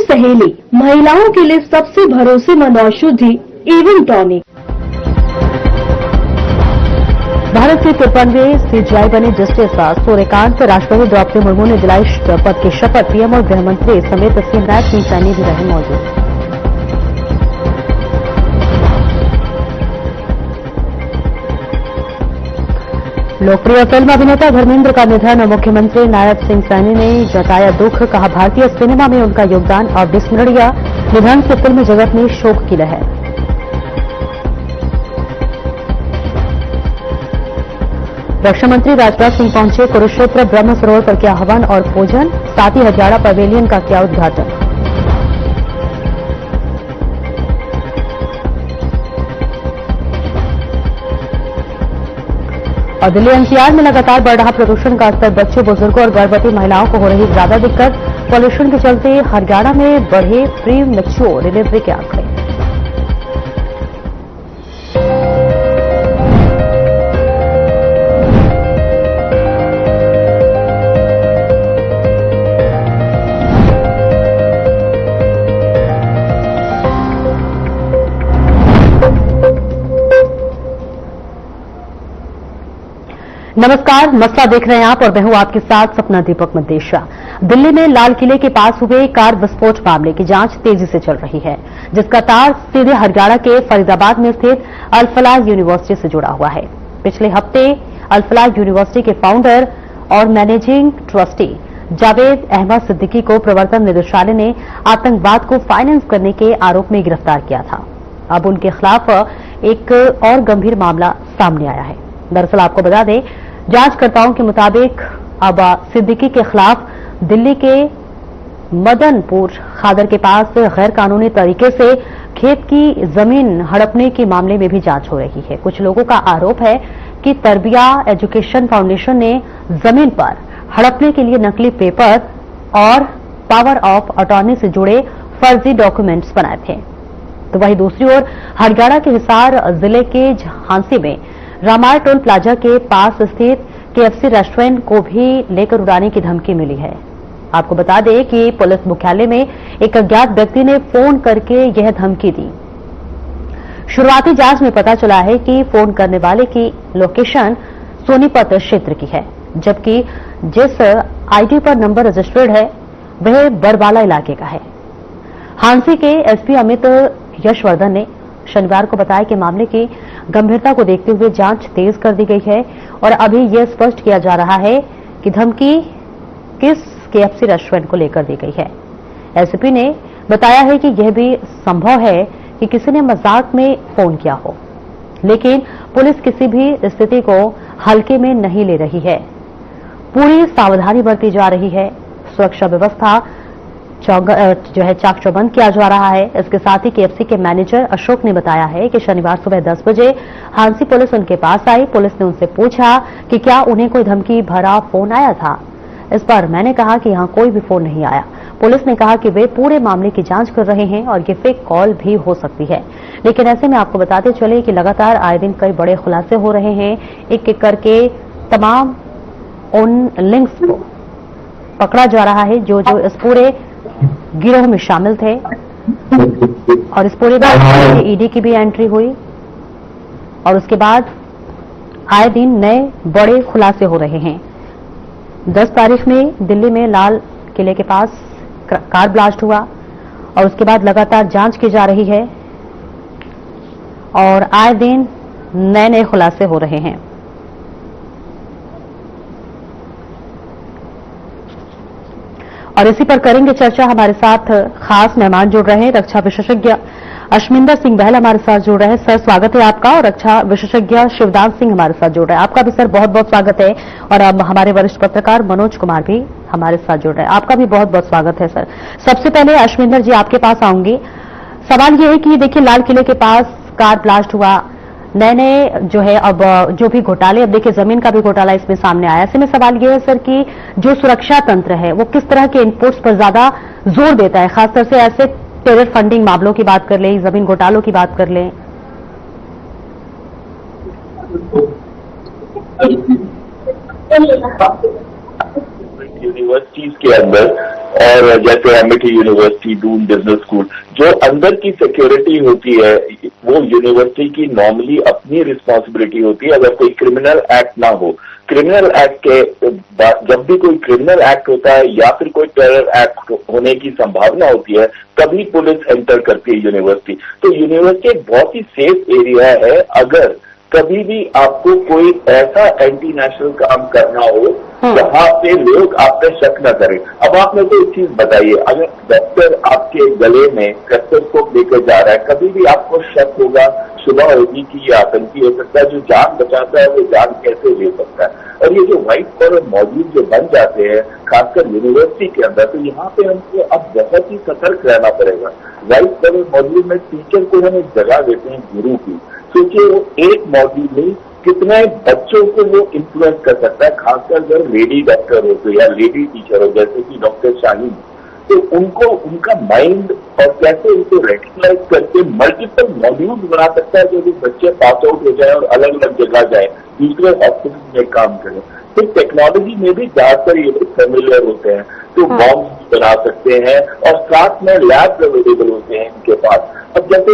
सहेली, महिलाओं के लिए सबसे भरोसेमंद औषधि एवन टॉनिक। भारत के 53वें सीजीआई बने जस्टिस सूर्यकांत राष्ट्रपति द्रौपदी मुर्मू ने दिलाई पद की शपथ। पीएम और गृह मंत्री समेत सिमरन सिंह सैनी भी रहे मौजूद। लोकप्रिय फिल्म अभिनेता धर्मेंद्र का निधन। मुख्यमंत्री नायब सिंह सैनी ने जताया दुख, कहा भारतीय सिनेमा में उनका योगदान अविस्मरणीय। निधन से फिल्म जगत में शोक की लहर। रक्षा मंत्री राजनाथ सिंह पहुंचे कुरुक्षेत्र, ब्रह्म सरोवर पर किया हवन और पूजन, साथ ही हजारा पवेलियन का किया उद्घाटन। और दिल्ली एनसीआर में लगातार बढ़ रहा प्रदूषण का स्तर, बच्चों, बुजुर्गों और गर्भवती महिलाओं को हो रही ज्यादा दिक्कत। पॉल्यूशन के चलते हरियाणा में बढ़े प्री मैच्योर डिलीवरी के आंकड़े। नमस्कार, मसला देख रहे हैं आप और मैं हूं आपके साथ सपना दीपक मंदेशा। दिल्ली में लाल किले के पास हुए कार विस्फोट मामले की जांच तेजी से चल रही है, जिसका तार सीधे हरियाणा के फरीदाबाद में स्थित अल फलाह यूनिवर्सिटी से जुड़ा हुआ है। पिछले हफ्ते अल फलाह यूनिवर्सिटी के फाउंडर और मैनेजिंग ट्रस्टी जावेद अहमद सिद्दीकी को प्रवर्तन निदेशालय ने आतंकवाद को फाइनेंस करने के आरोप में गिरफ्तार किया था। अब उनके खिलाफ एक और गंभीर मामला सामने आया है। दरअसल आपको बता दें, जांचकर्ताओं के मुताबिक अब सिद्दीकी के खिलाफ दिल्ली के मदनपुर खादर के पास गैर कानूनी तरीके से खेत की जमीन हड़पने के मामले में भी जांच हो रही है। कुछ लोगों का आरोप है कि तरबिया एजुकेशन फाउंडेशन ने जमीन पर हड़पने के लिए नकली पेपर और पावर ऑफ अटॉर्नी से जुड़े फर्जी डॉक्यूमेंट्स बनाए थे। तो वहीं दूसरी ओर हरियाणा के हिसार जिले के झांसी में रामार टोल प्लाजा के पास स्थित केएफसी रेस्टोरेंट को भी लेकर उड़ाने की धमकी मिली है। आपको बता दें कि पुलिस मुख्यालय में एक अज्ञात व्यक्ति ने फोन करके यह धमकी दी। शुरुआती जांच में पता चला है कि फोन करने वाले की लोकेशन सोनीपत क्षेत्र की है, जबकि जिस आईडी पर नंबर रजिस्टर्ड है वह बरवाला इलाके का है। हांसी के एसपी अमित यशवर्धन ने शनिवार को बताया कि मामले की गंभीरता को देखते हुए जांच तेज कर दी गई है और अभी यह स्पष्ट किया जा रहा है कि धमकी किस केएफसी रेस्टोरेंट को लेकर दी गई है। एसपी ने बताया है कि यह भी संभव है कि किसी ने मजाक में फोन किया हो, लेकिन पुलिस किसी भी स्थिति को हल्के में नहीं ले रही है। पूरी सावधानी बरती जा रही है। सुरक्षा व्यवस्था चाक चौबंद किया जा रहा है। इसके साथ ही केएफसी के मैनेजर अशोक ने बताया है कि शनिवार सुबह 10 बजे हांसी पुलिस उनके पास आई। पुलिस ने उनसे पूछा कि क्या उन्हें कोई धमकी भरा फोन आया था। इस पर मैंने कहा कि यहां कोई भी फोन नहीं आया। पुलिस ने कहा कि वे पूरे मामले की जांच कर रहे हैं और ये फेक कॉल भी हो सकती है। लेकिन ऐसे में आपको बताते चले कि लगातार आए दिन कई बड़े खुलासे हो रहे हैं। एक एक करके तमाम उन लिंक्स को पकड़ा जा रहा है जो इस पूरे गिरोह में शामिल थे। और इस पूरे बात में ईडी की भी एंट्री हुई और उसके बाद आए दिन नए बड़े खुलासे हो रहे हैं। 10 तारीख में दिल्ली में लाल किले के पास कार ब्लास्ट हुआ और उसके बाद लगातार जांच की जा रही है और आए दिन नए नए खुलासे हो रहे हैं। और इसी पर करेंगे चर्चा। हमारे साथ खास मेहमान जुड़ रहे हैं, रक्षा विशेषज्ञ अश्मिंदर सिंह बहल हमारे साथ जुड़ रहे हैं। सर, स्वागत है आपका। और रक्षा विशेषज्ञ शिवदान सिंह हमारे साथ जुड़ रहे हैं। आपका भी सर बहुत बहुत स्वागत है। और अब हमारे वरिष्ठ पत्रकार मनोज कुमार भी हमारे साथ जुड़ रहे हैं। आपका भी बहुत बहुत स्वागत है सर। सबसे पहले अश्मिंदर जी आपके पास आऊंगी। सवाल ये है कि देखिए लाल किले के पास कार ब्लास्ट हुआ, नए नए जो है अब जो भी घोटाले, अब देखिए जमीन का भी घोटाला इसमें सामने आया। ऐसे में सवाल यह है सर कि जो सुरक्षा तंत्र है वो किस तरह के इनपुट्स पर ज्यादा जोर देता है, खासतौर से ऐसे टेरर फंडिंग मामलों की बात कर लें, जमीन घोटालों की बात कर लें। यूनिवर्सिटीज के अंदर और जैसे Amity University, Doon business school, जो अंदर की सिक्योरिटी होती है वो यूनिवर्सिटी की नॉर्मली अपनी रिस्पॉन्सिबिलिटी होती है अगर कोई क्रिमिनल एक्ट ना हो। क्रिमिनल एक्ट के जब भी कोई क्रिमिनल एक्ट होता है या फिर कोई टेरर एक्ट होने की संभावना होती है तभी पुलिस एंटर करती है यूनिवर्सिटी। तो यूनिवर्सिटी एक बहुत ही सेफ एरिया है अगर कभी भी आपको कोई ऐसा एंटी नेशनल काम करना हो जहां पे लोग आप पे शक न करें। अब आप मेरे को एक चीज बताइए, अगर डॉक्टर आपके गले में स्टेथोस्कोप लेकर जा रहा है, कभी भी आपको शक होगा, सुबह होगी कि ये आतंकी हो सकता है, जो जान बचाता है वो जान कैसे ले सकता है। और ये जो व्हाइट कॉलर मॉड्यूल जो बन जाते हैं खासकर यूनिवर्सिटी के अंदर, तो यहाँ पे हमको अब बहुत ही सतर्क रहना पड़ेगा। व्हाइट कॉलर मॉड्यूल में टीचर को हम एक जगह देते हैं गुरु की, क्योंकि वो एक मॉड्यूल में कितने बच्चों को वो इन्फ्लुएंस कर सकता है, खासकर अगर लेडी डॉक्टर हो तो या लेडी टीचर हो जैसे कि डॉक्टर शाहीन, तो उनको उनका माइंड और कैसे उनको रेटिकुलाइज करके मल्टीपल मॉड्यूल्स बना सकता है जो भी बच्चे पास आउट हो जाए और अलग अलग जगह जाए, दूसरे हॉस्पिटल में काम करें। तो टेक्नोलॉजी में भी ज्यादातर ये लोग फेमिलियर होते हैं, तो बॉम्ब बना सकते हैं और साथ में लैब अवेलेबल होते हैं इनके पास। अब जैसे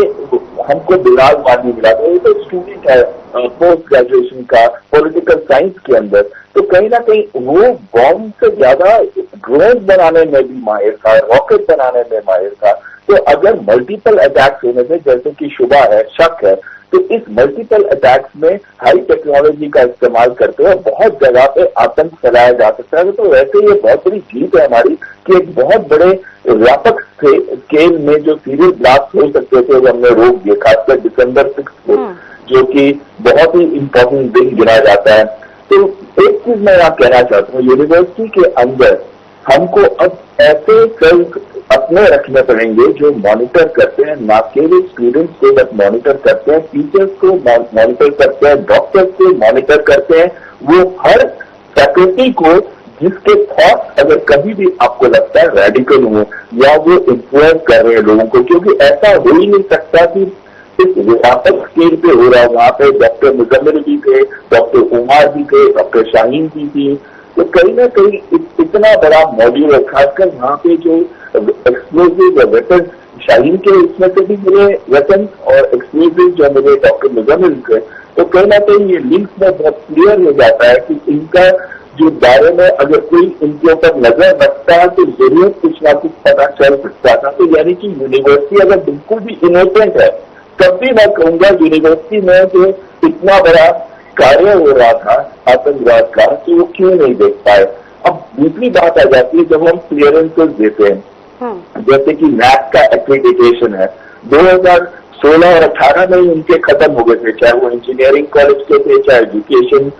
हमको बिलाल वानी मिला था, ये तो स्टूडेंट है पोस्ट ग्रेजुएशन का पॉलिटिकल साइंस के अंदर, तो कहीं ना कहीं वो बॉम्ब से ज्यादा ड्रोन बनाने में भी माहिर था, रॉकेट बनाने में माहिर था। तो अगर मल्टीपल अटैक्स होने में जैसे कि शुबा है, शक है, तो इस मल्टीपल अटैक्स में हाई टेक्नोलॉजी का इस्तेमाल करते हुए बहुत जगह पे आतंक फैलाया जा सकता है। तो वैसे ये बहुत बड़ी जीत है हमारी कि एक बहुत बड़े व्यापक स्केल में जो सीरियल ब्लास्ट हो सकते थे वो हमने रोक दिए, खासकर December 6 को, जो कि बहुत ही इंपॉर्टेंट दिन गिना जाता है। तो एक चीज मैं यहाँ कहना चाहता हूँ, यूनिवर्सिटी के अंदर हमको अब ऐसे सेल अपने रखने पड़ेंगे जो मॉनिटर करते हैं, ना केवल स्टूडेंट्स को बट मॉनिटर करते हैं, टीचर्स को मॉनिटर करते हैं, डॉक्टर्स को मॉनिटर करते हैं, वो हर फैकल्टी को जिसके थॉट अगर कभी भी आपको लगता है रेडिकल हो या वो इन्फ्लुएंस कर रहे हैं लोगों को, क्योंकि ऐसा हो ही नहीं सकता कि इस व्यापक स्केल पे हो रहा है। वहां पे डॉक्टर मुजम्मिल भी थे, डॉक्टर उमर भी थे, डॉक्टर शाहीन भी थी, तो कहीं ना कहीं इतना बड़ा मॉड्यूल है, खासकर वहां पे जो एक्सप्लोजिव वेपन शाहीन के इसमें से भी मिले वेपन और एक्सप्लोजिव जो मिले डॉक्टर मुजम्मिल के, तो कहीं ना कहीं ये लिंक्स में बहुत क्लियर हो जाता है कि इनका जो दायरे में अगर कोई इनके ऊपर नजर रखता है तो जरूर कुछ ना कुछ पता चल सकता था। तो यानी कि यूनिवर्सिटी अगर बिल्कुल भी इनोसेंट है तब भी मैं कहूंगा यूनिवर्सिटी में जो इतना बड़ा कार्य हो रहा था आतंकवाद का, तो वो क्यों नहीं देख पाए। अब दूसरी बात आ जाती है जब हम क्लियरेंसेस देते हैं, जैसे कि नैक का एक्रेडिटेशन है, 2016 और 18 में ही उनके खत्म हो गए थे, चाहे वो इंजीनियरिंग कॉलेज के थे, चाहे एजुकेशन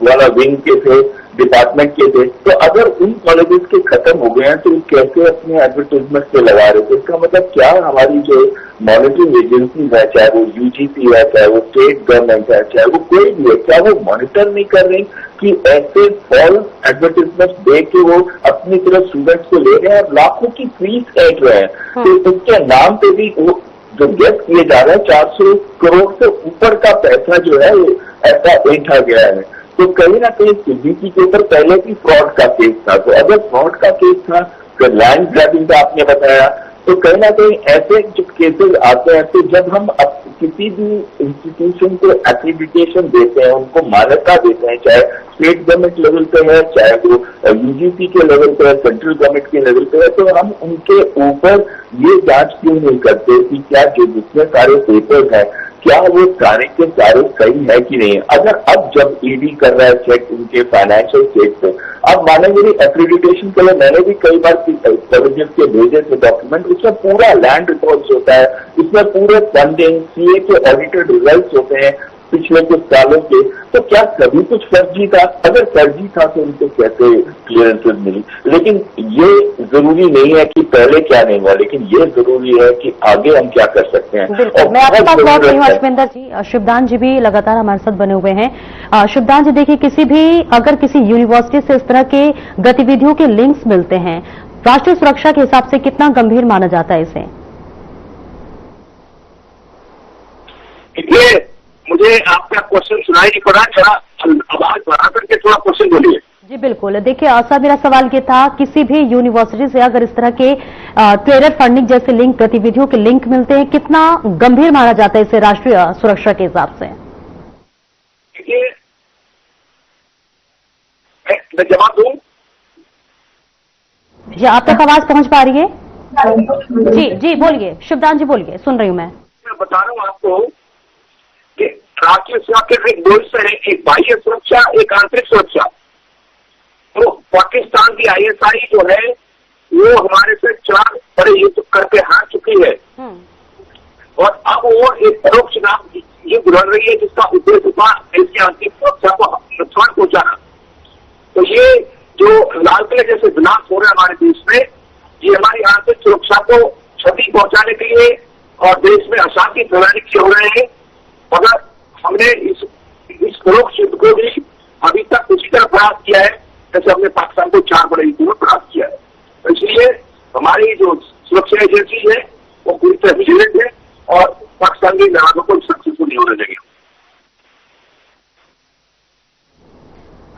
वाला विंग के थे, डिपार्टमेंट के थे। तो अगर उन कॉलेजेस के खत्म हो गए हैं तो कैसे अपने एडवर्टाइजमेंट पे लगा रहे थे? इसका मतलब क्या हमारी जो मॉनिटरिंग एजेंसी है, चाहे वो यूजीसी है, चाहे वो स्टेट गवर्नमेंट है, चाहे वो कोई भी है, क्या वो मॉनिटर नहीं कर रही कि ऐसे फॉल्स एडवर्टाइजमेंट दे के वो अपनी तरफ स्टूडेंट्स को ले रहे हैं और लाखों की फीस ऐंठ रहे हैं? तो उसके नाम पे भी वो जो गेट किए जा रहे हैं 400 करोड़ से ऊपर का पैसा जो है ऐसा ऐंठा गया है। तो कहीं ना कहीं सीबीसी के ऊपर पहले भी फ्रॉड का केस था, तो अगर फ्रॉड का केस था तो लैंड ग्रैबिंग का आपने बताया, तो कहीं ना कहीं ऐसे जो केसेस आते हैं तो जब हम किसी भी इंस्टीट्यूशन को एक्रेडिटेशन देते हैं, उनको मान्यता देते हैं, चाहे स्टेट गवर्नमेंट लेवल पे है, चाहे वो यूजीसी के लेवल पे है, सेंट्रल गवर्नमेंट के लेवल पे है, तो हम उनके ऊपर ये जांच क्यों नहीं करते कि क्या जो जितने सारे पेपर्स हैं क्या वो सारे के सारे सही है कि नहीं। अगर अब जब ईडी कर रहा है चेक उनके फाइनेंशियल चेक पे, अब माने मेरी एक्रेडिटेशन के लिए मैंने भी कई बार कॉलेजेस के भेजे थे डॉक्यूमेंट, उसमें पूरा लैंड रिकॉर्ड्स होता है, उसमें पूरे फंडिंग सीए के ऑडिटेड रिजल्ट्स होते हैं पिछले कुछ सालों के, तो क्या सभी कुछ फर्जी था? अगर फर्जी था तो उनको कैसे क्लियरेंसेज मिली? लेकिन ये जरूरी नहीं है कि पहले क्या नहीं हुआ, लेकिन ये जरूरी है कि आगे हम क्या कर सकते हैं। और मैं आपके पास बहुत नहीं हूँ अश्विंदर जी, शिवदान जी भी लगातार हमारे साथ बने हुए हैं। शिवदान जी देखिए, अगर किसी यूनिवर्सिटी से इस तरह के गतिविधियों के लिंक्स मिलते हैं, राष्ट्रीय सुरक्षा के हिसाब से कितना गंभीर माना जाता है इसे? मुझे आपका क्वेश्चन सुनाई नहीं पड़ा, थोड़ा आवाज बढ़ा करके थोड़ा क्वेश्चन बोलिए। जी जी बिल्कुल। देखिए सर, मेरा सवाल ये था, किसी भी यूनिवर्सिटी से अगर इस तरह के टेरर फंडिंग जैसे लिंक गतिविधियों के लिंक मिलते हैं, कितना गंभीर माना जाता है इसे राष्ट्रीय सुरक्षा के हिसाब से? देखिए, मैं जवाब दूं? जी, आप तक आवाज पहुंच पा रही है? जी जी बोलिए, शिवदान जी बोलिए, सुन रही हूं मैं बता रहा हूं आपको कि राष्ट्रीय सुरक्षा के दो हिस्से हैं, एक बाह्य सुरक्षा, एक आंतरिक सुरक्षा। तो पाकिस्तान की ISI जो है वो हमारे से 4 बड़े युद्ध करके हार चुकी है और अब वो एक परोक्ष नाम युद्ध लड़ रही है जिसका उद्देश्य था देश की आंतरिक सुरक्षा को नुकसान पहुंचाना। तो ये जो लाल किले जैसे विनाश हो रहे हैं हमारे देश में, ये हमारी आंतरिक सुरक्षा को क्षति पहुंचाने के लिए और देश में अशांति फैलाने के लिए हो रहे हैं। मगर हमने इस परोक्ष युद्ध को भी अभी तक उसी तरह प्रयास किया है जैसे हमने पाकिस्तान को 4 बड़े युद्धों में प्रयास किया है। तो इसलिए हमारी जो सुरक्षा एजेंसी है वो पूरी तरह विजिलेंट है और पाकिस्तान के जहाजों को सक्सेसफुल नहीं होने देंगे।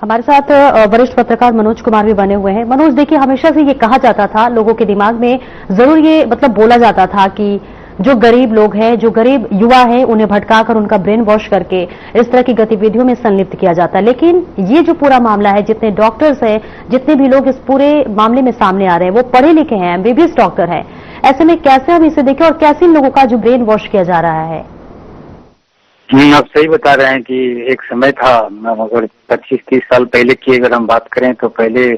हमारे साथ वरिष्ठ पत्रकार मनोज कुमार भी बने हुए हैं। मनोज, देखिए हमेशा से ये कहा जाता था, लोगों के दिमाग में जरूर ये बोला जाता था कि जो गरीब लोग हैं, जो गरीब युवा हैं, उन्हें भटकाकर उनका ब्रेन वॉश करके इस तरह की गतिविधियों में संलिप्त किया जाता है। लेकिन ये जो पूरा मामला है, जितने डॉक्टर्स हैं, जितने भी लोग इस पूरे मामले में सामने आ रहे हैं, वो पढ़े लिखे हैं, MBBS डॉक्टर हैं। ऐसे में कैसे हम इसे देखें और कैसे इन लोगों का जो ब्रेन वॉश किया जा रहा है? आप सही बता रहे हैं कि एक समय था, अगर 25-30 साल पहले की अगर हम बात करें तो पहले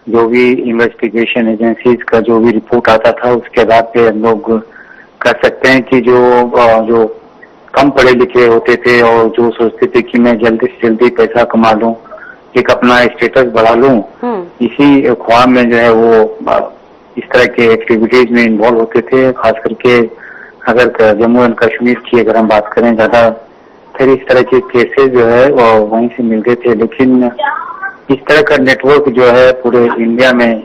जो भी इन्वेस्टिगेशन एजेंसीज का जो भी रिपोर्ट आता था उसके आधार पे हम लोग कर सकते हैं कि जो कम पढ़े लिखे होते थे और जो सोचते थे कि मैं जल्दी से जल्दी पैसा कमा लूं, एक अपना स्टेटस बढ़ा लूं, इसी ख्वाब में जो है वो इस तरह के एक्टिविटीज में इन्वॉल्व होते थे। खास करके अगर जम्मू एंड कश्मीर की अगर हम बात करें, ज्यादा फिर इस तरह के केसेस जो है वो वहीं से मिलते थे। लेकिन इस तरह का नेटवर्क जो है पूरे इंडिया में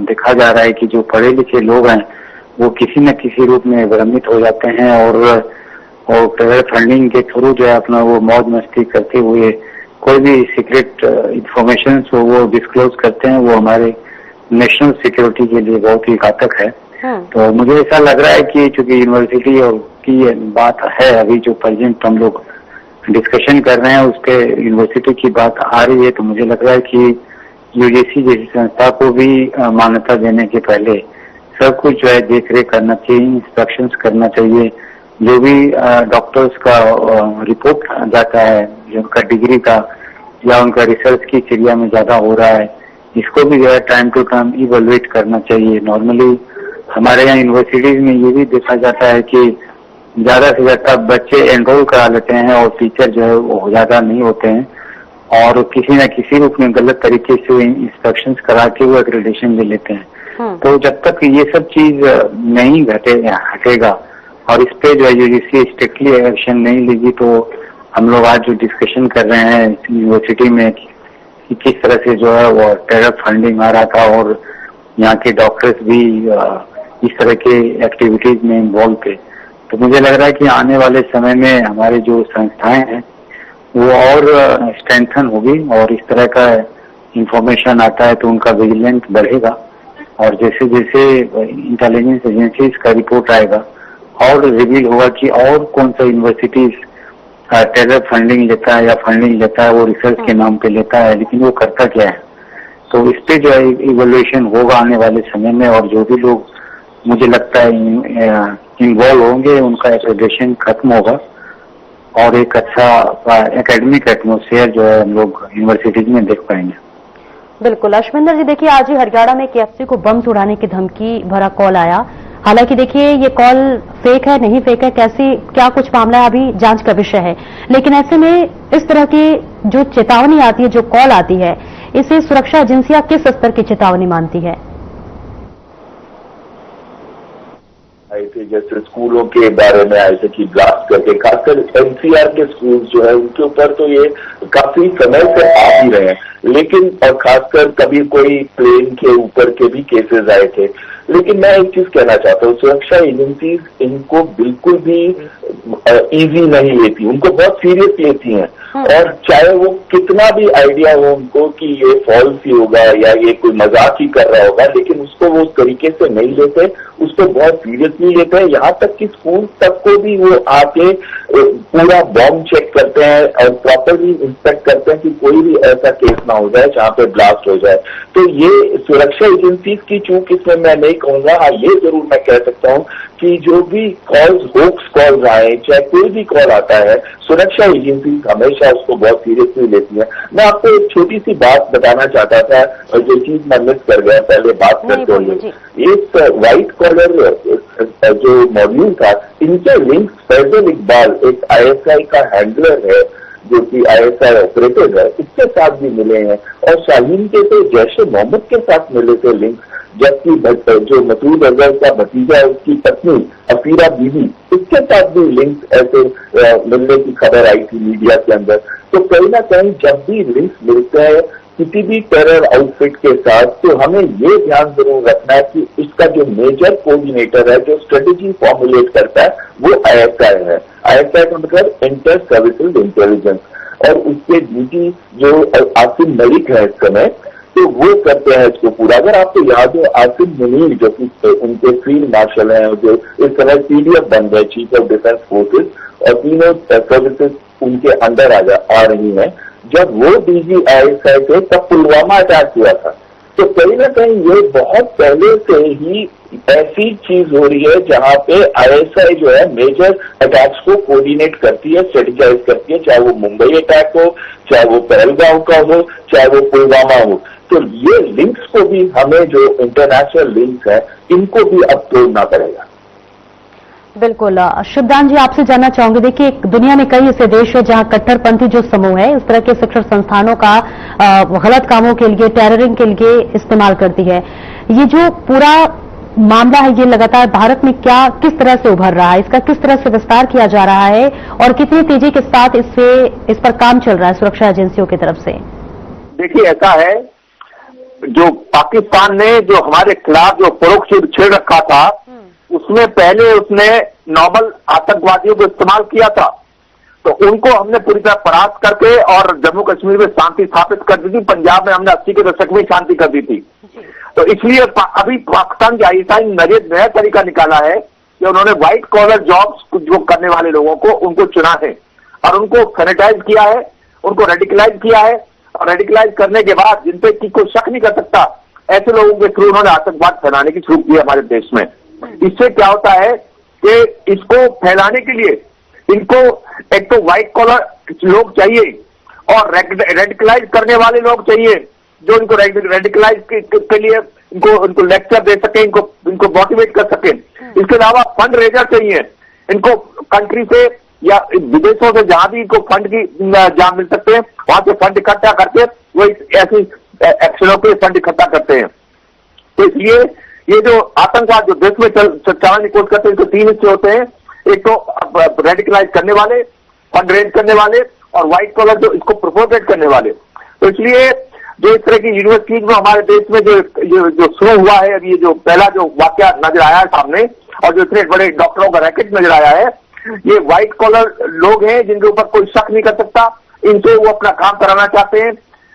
देखा जा रहा है कि जो पढ़े लिखे लोग हैं वो किसी न किसी रूप में भ्रमित हो जाते हैं और टेरर फंडिंग के थ्रू जो है अपना वो मौज मस्ती करते हुए कोई भी सीक्रेट इंफॉर्मेशन वो डिस्क्लोज करते हैं, वो हमारे नेशनल सिक्योरिटी के लिए बहुत ही घातक है। तो मुझे ऐसा लग रहा है कि चूंकि यूनिवर्सिटी और की बात है, अभी जो प्रेजेंट हम लोग डिस्कशन कर रहे हैं उस पे यूनिवर्सिटी की बात आ रही है, तो मुझे लग रहा है कि UGC जैसी संस्था को भी मान्यता देने के पहले सब कुछ जो है देख रेख करना चाहिए, इंस्पेक्शंस करना चाहिए। जो भी डॉक्टर्स का रिपोर्ट जाता है, जो उनका डिग्री का या उनका रिसर्च की एरिया में ज्यादा हो रहा है, इसको भी जो है टाइम टू टाइम इवेलुएट करना चाहिए। नॉर्मली हमारे यहाँ यूनिवर्सिटीज में ये भी देखा जाता है कि ज्यादा से ज्यादा बच्चे एनरोल करा लेते हैं और टीचर जो है वो ज्यादा नहीं होते हैं और किसी न किसी रूप में गलत तरीके से इंस्पेक्शंस करा के वो एक्रेडिटेशन ले लेते हैं। तो जब तक ये सब चीज नहीं हटेगा और इस पे जो है UGC स्ट्रिक्टली एक्शन नहीं लेगी, तो हम लोग आज जो डिस्कशन कर रहे हैं यूनिवर्सिटी में कि किस तरह से जो है वो टेरर फंडिंग आ रहा था और यहाँ के डॉक्टर्स भी इस तरह के एक्टिविटीज में इन्वॉल्व थे, तो मुझे लग रहा है कि आने वाले समय में हमारे जो संस्थाएं हैं वो और स्ट्रेंथन होगी और इस तरह का इंफॉर्मेशन आता है तो उनका विजिलेंस बढ़ेगा और जैसे जैसे इंटेलिजेंस एजेंसीज का रिपोर्ट आएगा और रिवील होगा कि और कौन सा यूनिवर्सिटीज टेरर फंडिंग लेता है या फंडिंग लेता है, वो रिसर्च के नाम पे लेता है, लेकिन वो करता क्या है। तो इस पे जो है इवोल्यूशन होगा आने वाले समय में और जो भी लोग मुझे लगता है इन्वॉल्व होंगे उनका एक्रेडिटेशन खत्म होगा और एक अच्छा एकेडमिक एटमोसफेयर जो है हम लोग यूनिवर्सिटीज में देख पाएंगे। बिल्कुल अश्विंदर जी, देखिए आज ही हरियाणा में KFC को बम उड़ाने की धमकी भरा कॉल आया। हालांकि देखिए ये कॉल फेक है नहीं फेक है, क्या कुछ मामला है अभी जांच का विषय है, लेकिन ऐसे में इस तरह की जो चेतावनी आती है, जो कॉल आती है, इसे सुरक्षा एजेंसियां किस स्तर की चेतावनी मानती है? आए थे जैसे स्कूलों के बारे में आए थे कि ब्लास्ट करके, खासकर NCR के स्कूल जो है उनके ऊपर तो ये काफी समय से आ ही रहे हैं, लेकिन और खासकर कभी कोई प्लेन के ऊपर के भी केसेस आए थे, लेकिन मैं एक चीज कहना चाहता हूँ, सुरक्षा एजेंसीज इनको बिल्कुल भी इजी नहीं लेती, उनको बहुत सीरियस लेती हैं। और चाहे वो कितना भी आइडिया हो उनको कि ये फॉल्स ही होगा या ये कोई मजाक ही कर रहा होगा, लेकिन उसको वो उस तरीके से नहीं लेते, उसको बहुत सीरियसली लेते हैं। यहाँ तक कि स्कूल तक को भी वो आके पूरा बॉम्ब चेक करते हैं और प्रॉपरली इंस्पेक्ट करते हैं कि कोई भी ऐसा केस ना हो जाए जहाँ पे ब्लास्ट हो जाए। तो ये सुरक्षा एजेंसीज की चूक इसमें मैं नहीं कहूंगा। हाँ, ये जरूर मैं कह सकता हूँ कि जो भी कॉल्स, होक्स कॉल्स आए, चाहे कोई भी कॉल आता है, सुरक्षा एजेंसी हमेशा उसको बहुत सीरियसली लेती है। मैं आपको एक छोटी सी बात बताना चाहता था, जो चीज मैं मिस कर गया पहले बात करते हुए। एक व्हाइट कॉलर जो मॉड्यूल था, इनके लिंक्स फैजल इकबाल, एक ISI का हैंडलर है जो कि ISI ऑपरेटर है, इसके साथ भी मिले हैं। और शाहीन के तो जैश-ए-मोहम्मद के साथ मिले थे लिंक, जबकि जो मसूद अजहर का भतीजा है, उसकी पत्नी अफीरा बीवी, इसके साथ भी लिंक ऐसे मिलने की खबर आई थी मीडिया के अंदर। तो कहीं ना कहीं जब भी लिंक्स मिलते हैं किसी भी टेरर आउटफिट के साथ, तो हमें ये ध्यान जरूर रखना है कि इसका जो मेजर कोऑर्डिनेटर है, जो स्ट्रेटेजी फॉर्मुलेट करता है, वो ISI है। ISI का मतलब इंटर सर्विसेज इंटेलिजेंस, और उसके DG जो आसिम मलिक है इस समय, तो वो करते हैं इसको पूरा। अगर आपको याद हो, आसिम मुनीर जो कि उनके फील्ड मार्शल हैं, जो इस समय CDF बन गए, चीफ ऑफ डिफेंस फोर्सेज, और तीनों सर्विसेज उनके अंडर आ रही हैं। जब वो DG ISI थे तब पुलवामा अटैक हुआ था। तो कहीं ना कहीं ये बहुत पहले से ही ऐसी चीज हो रही है जहां पे ISI जो है मेजर अटैक्स को कोऑर्डिनेट करती है, स्ट्रेटेजाइज करती है, चाहे वो मुंबई अटैक हो, चाहे वो पहलगांव का हो, चाहे वो पुलवामा हो। तो ये लिंक्स को भी हमें, जो इंटरनेशनल लिंक्स हैं, इनको भी अब तोड़ना पड़ेगा। बिल्कुल। शिवदान जी, आपसे जानना चाहूंगे, देखिए दुनिया में कई ऐसे देश है जहां कट्टरपंथी जो समूह है इस तरह के शिक्षण संस्थानों का गलत कामों के लिए, टेररिंग के लिए इस्तेमाल करती है। ये जो पूरा मामला है, ये लगातार भारत में किस तरह से उभर रहा है, इसका किस तरह से विस्तार किया जा रहा है और कितनी तेजी के साथ इस पर काम चल रहा है सुरक्षा एजेंसियों की तरफ से? देखिए, ऐसा है, जो पाकिस्तान ने जो हमारे खिलाफ जो परोक्ष युद्ध छेड़ रखा था, उसमें पहले उसने नॉर्मल आतंकवादियों को इस्तेमाल किया था। तो उनको हमने पूरी तरह परास्त करके और जम्मू कश्मीर में शांति स्थापित कर दी थी। पंजाब में हमने 80 के दशक में शांति कर दी थी। तो इसलिए अभी पाकिस्तान की ISI ने नया तरीका निकाला है कि उन्होंने व्हाइट कॉलर जॉब्स जो करने वाले लोगों को, उनको चुना है और उनको सैनिटाइज किया है, उनको रेडिकलाइज किया है, और रेडिकलाइज करने के बाद जिन पे कोई शक नहीं कर सकता, ऐसे लोगों के थ्रू उन्होंने आतंकवाद फैलाने की शुरू की हमारे देश में। इससे क्या होता है कि इसको फैलाने के लिए इनको एक तो व्हाइट कॉलर लोग चाहिए और रेडिकलाइज करने वाले लोग चाहिए, जो इनको रेडिकलाइज के लिए इनको लेक्चर दे सके, इनको मोटिवेट कर सके। इसके अलावा फंड रेजर चाहिए, इनको कंट्री से या विदेशों से जहां भी इनको फंड की जहां मिल सकते हैं वहां से फंड इकट्ठा करके वो ऐसी एक्शनों के फंड इकट्ठा करते हैं। तो इसलिए ये जो आतंकवाद जो देश में चलाने की कोशिश करते हैं, इसके 3 हिस्से होते हैं। एक तो रेडिकलाइज करने वाले, फंड रेज करने वाले, और व्हाइट कॉलर जो इसको प्रोपोगेट करने वाले। तो इसलिए जो इस तरह की यूनिवर्सिटीज में हमारे देश में जो शुरू हुआ है, अभी ये जो पहला जो वाकया नजर आया है सामने, और जो इतने बड़े डॉक्टरों का रैकेट नजर आया है, ये व्हाइट कॉलर लोग हैं जिनके ऊपर कोई शक नहीं कर सकता, इनसे वो अपना काम कराना चाहते हैं।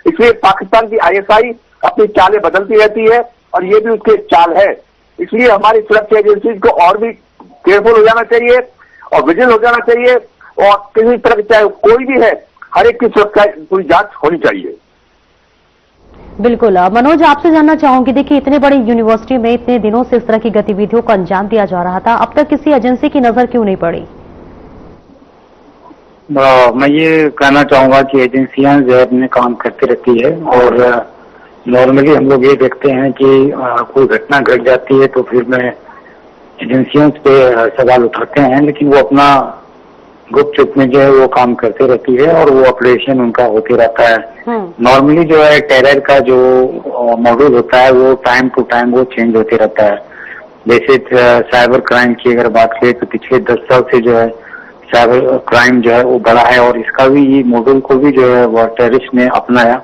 इसलिए पाकिस्तान की ISI अपनी चालें बदलती रहती है और ये भी उसके चाल है। इसलिए हमारी सुरक्षा एजेंसी को और भी केयरफुल हो जाना चाहिए और विजिल हो जाना चाहिए, और किसी तरह चाहे कोई भी है, हर एक की सुरक्षा पूरी जांच होनी चाहिए। बिल्कुल। मनोज, आपसे जानना चाहूंगी, देखिए इतने बड़ी यूनिवर्सिटी में इतने दिनों से इस तरह की गतिविधियों को अंजाम दिया जा रहा था, अब तक किसी एजेंसी की नजर क्यों नहीं पड़ी? मैं ये कहना चाहूंगा कि एजेंसियां जो है अपने काम करती रहती है, और नॉर्मली हम लोग ये देखते हैं कि कोई घटना घट जाती है तो फिर में एजेंसियों पे सवाल उठाते हैं, लेकिन वो अपना गुप्त चुप में जो है वो काम करते रहती है और वो ऑपरेशन उनका होते रहता है। नॉर्मली जो है टेरर का जो मॉडल होता है वो टाइम टू टाइम वो चेंज होते रहता है। जैसे साइबर क्राइम की अगर बात करें तो पिछले 10 साल से जो है साइबर क्राइम जो है वो बढ़ा है, और इसका भी ये मॉडल को भी जो है वो टेररिस्ट ने अपनाया,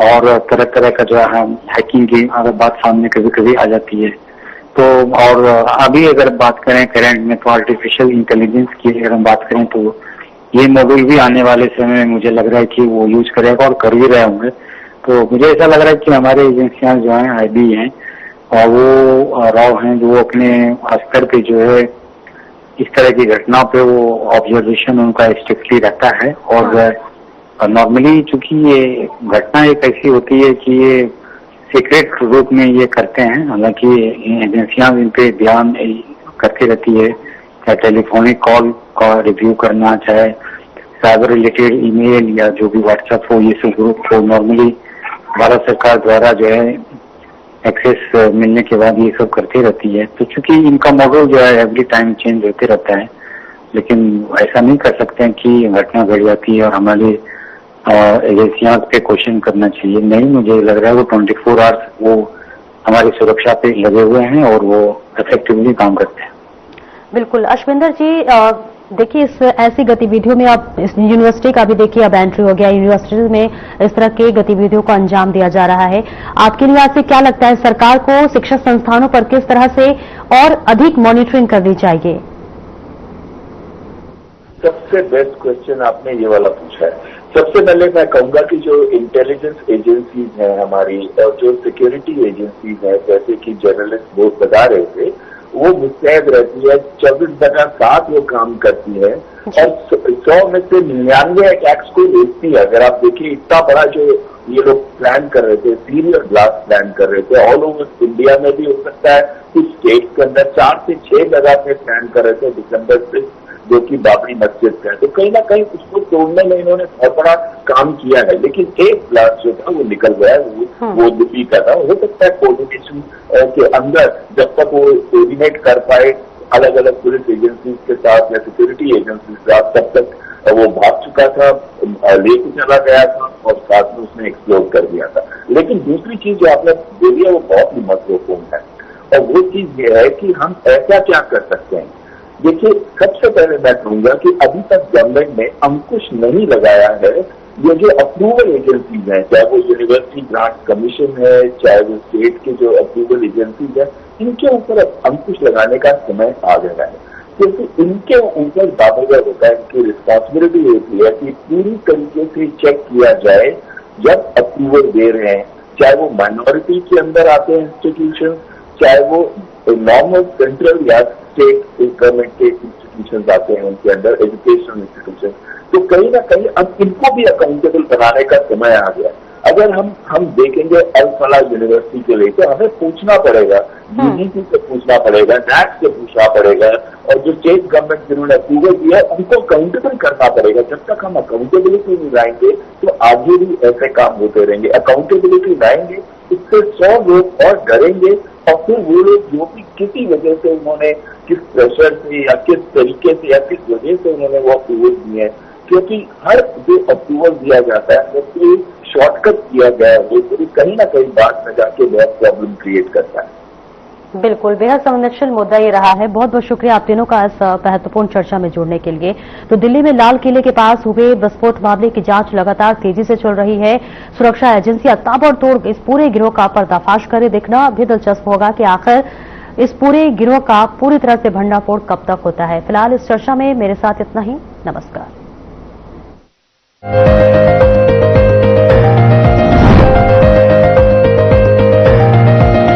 और तरह तरह का जो है हैकिंग की अगर बात सामने कभी कभी आ जाती है तो और अभी अगर बात करें करंट में तो आर्टिफिशियल इंटेलिजेंस की अगर हम बात करें तो ये मॉड्यूल भी आने वाले समय में मुझे लग रहा है कि वो यूज करेगा और कर भी रहे होंगे। तो मुझे ऐसा लग रहा है कि हमारे एजेंसियां जो हैं आईबी हैं और वो राव हैं जो अपने स्तर पे जो है इस तरह की घटना पे वो ऑब्जर्वेशन उनका स्ट्रिक्टली रहता है। और नॉर्मली चूंकि ये घटना एक ऐसी होती है कि ये सीक्रेट रूप में ये करते हैं, हालांकि एजेंसियां इन पे ध्यान करती रहती है, चाहे टेलीफोनिक कॉल का रिव्यू करना, चाहे साइबर रिलेटेड ईमेल या जो भी व्हाट्सएप हो, ये सब ग्रुप को नॉर्मली भारत सरकार द्वारा जो है एक्सेस मिलने के बाद ये सब करती रहती है। तो चूंकि इनका मॉडल जो है एवरी टाइम चेंज होते रहता है, लेकिन ऐसा नहीं कर सकते हैं कि घटना घट जाती है और हमारी एजेंसियां पे क्वेश्चन करना चाहिए। नहीं, मुझे लग रहा है वो 24 आवर्स वो हमारी सुरक्षा पे लगे हुए हैं और वो इफेक्टिवली काम करते हैं। बिल्कुल अश्विंदर जी, देखिए इस ऐसी गतिविधियों में अब इस यूनिवर्सिटी का भी देखिए अब एंट्री हो गया, यूनिवर्सिटी में इस तरह की गतिविधियों को अंजाम दिया जा रहा है। आपके लिहाज से क्या लगता है, सरकार को शिक्षा संस्थानों पर किस तरह से और अधिक मॉनिटरिंग करनी चाहिए? सबसे बेस्ट क्वेश्चन आपने ये वाला पूछा है। सबसे पहले मैं कहूंगा कि जो इंटेलिजेंस एजेंसीज हैं हमारी और जो सिक्योरिटी एजेंसीज हैं, जैसे कि जर्नलिस्ट वो बता रहे थे, वो मुस्तैद रहती है, 24/7 वो काम करती है और 100 में से 99 अटैक्स को देखती है। अगर आप देखिए इतना बड़ा जो ये लोग प्लान कर रहे थे, सीरियल ब्लास्ट प्लान कर रहे थे, ऑल ओवर इंडिया में भी हो सकता है, कुछ स्टेट के अंदर 4 से 6 जगह पे प्लान कर रहे थे दिसंबर से, जो कि बाबरी मस्जिद का है। तो कहीं ना कहीं उसको तोड़ने में इन्होंने बहुत बड़ा काम किया है, लेकिन एक ब्लास्ट जो था वो निकल गया, वो दिल्ली का था। हो सकता है कोऑर्डिनेशन के अंदर जब तक वो कोऑर्डिनेट कर पाए अलग अलग पुलिस एजेंसी के साथ या सिक्योरिटी एजेंसी के साथ, तब तक वो भाग चुका था, लेके चला गया था और साथ में उसने एक्सप्लोर कर दिया था। लेकिन दूसरी चीज जो आपने बोली है वो बहुत ही महत्वपूर्ण है और वो चीज ये है कि हम ऐसा क्या कर सकते हैं। देखिए, सबसे पहले मैं कहूंगा कि अभी तक गवर्नमेंट ने अंकुश नहीं लगाया है। ये जो अप्रूवल एजेंसीज हैं, चाहे वो यूनिवर्सिटी ग्रांट कमीशन है, चाहे वो स्टेट के जो अप्रूवल एजेंसीज है, इनके ऊपर अंकुश लगाने का समय आ गया है, क्योंकि इनके ऊपर दावेदार होता है, इनकी रिस्पॉन्सिबिलिटी होती है कि पूरी तरीके से चेक किया जाए जब अप्रूवल दे रहे हैं, चाहे वो माइनॉरिटी के अंदर आते हैं इंस्टीट्यूशन, चाहे वो नॉर्मल सेंट्रल या स्टेट गवर्नमेंट के इंस्टीट्यूशन आते हैं उनके अंदर, एजुकेशनल इंस्टीट्यूशन। तो कहीं ना कहीं अब इनको भी अकाउंटेबल बनाने का समय आ गया। अगर हम देखेंगे अल फलाह यूनिवर्सिटी के लिए, तो हमें पूछना पड़ेगा, यूजीसी से पूछना पड़ेगा, नैक से पूछना पड़ेगा, और जो स्टेट गवर्नमेंट जिन्होंने अप्रूवल दिया उनको अकाउंटेबल करना पड़ेगा। जब तक हम अकाउंटेबिलिटी नहीं लाएंगे तो आगे भी ऐसे काम होते रहेंगे। अकाउंटेबिलिटी लाएंगे, इससे 100 लोग और डरेंगे और फिर वो लोग जो भी किसी वजह से उन्होंने किस प्रेशर से या किस तरीके से या किस वजह से उन्होंने वो अप्रूवल दिए हैं, क्योंकि हर जो अप्रूवल दिया जाता है वो शॉर्टकट किया गया है, वो कहीं ना कहीं बाद में जाके बहुत प्रॉब्लम क्रिएट करता है। बिल्कुल, बेहद संवेदनशील मुद्दा ये रहा है। बहुत बहुत शुक्रिया आप तीनों का इस महत्वपूर्ण चर्चा में जुड़ने के लिए। तो दिल्ली में लाल किले के पास हुए विस्फोट मामले की जांच लगातार तेजी से चल रही है। सुरक्षा एजेंसियां ताबड़तोड़ इस पूरे गिरोह का पर्दाफाश करे। देखना भी दिलचस्प होगा कि आखिर इस पूरे गिरोह का पूरी तरह से भंडाफोड़ कब तक होता है। फिलहाल इस चर्चा में मेरे साथ इतना ही। नमस्कार।